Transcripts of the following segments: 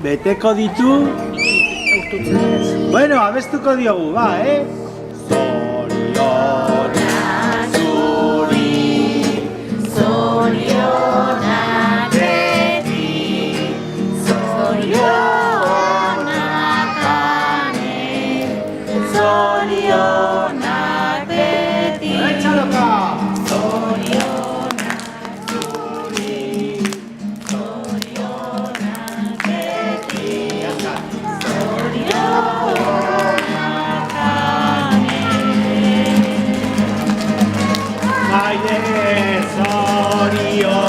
beteko ditu. Bueno, abestuko diogu, ba, Zorionak zuri, zorionak beti, zorionak ane, zorionak beti. Etxaloka! Zorionak zuri, zorionak beti, zorionak ane. Maide zorionak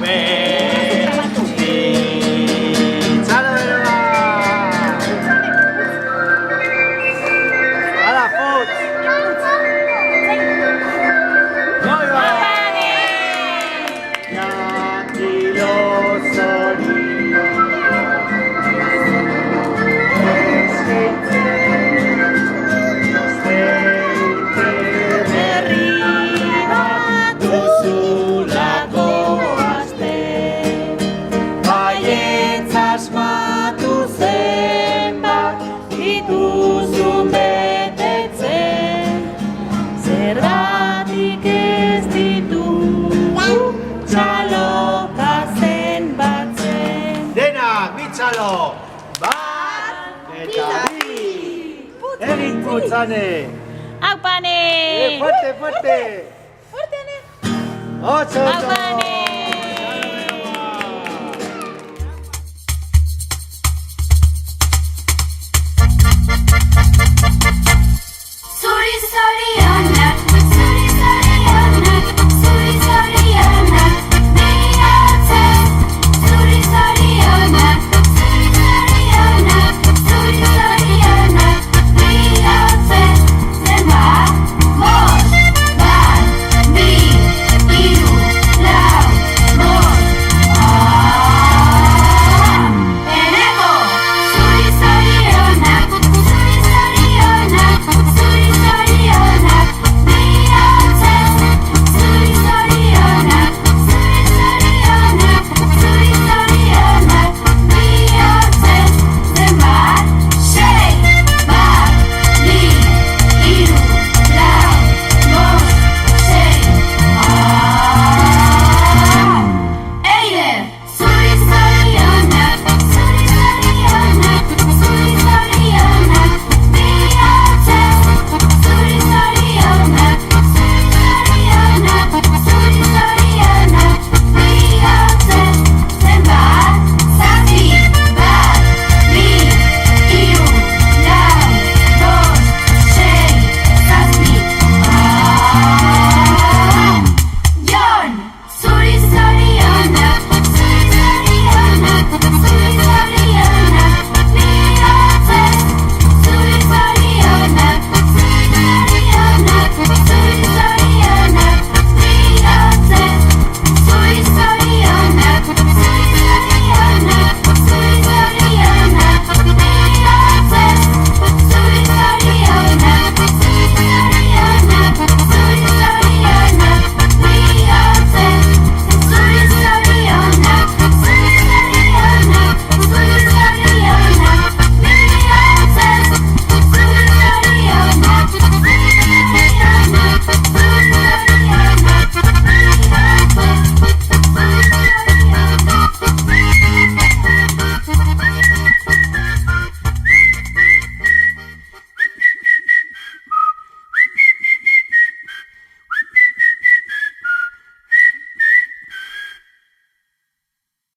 beti. Txalo bero bat! Hala, putz! Goiba! Jatilo Zergatik ez ditugu txaloka zenbatzen. Denak, bi txalo! Bat eta bi! Egin putzane! Hau, Pane! Fuerte, fuerte! Fuerte, Ane! Otso, otso!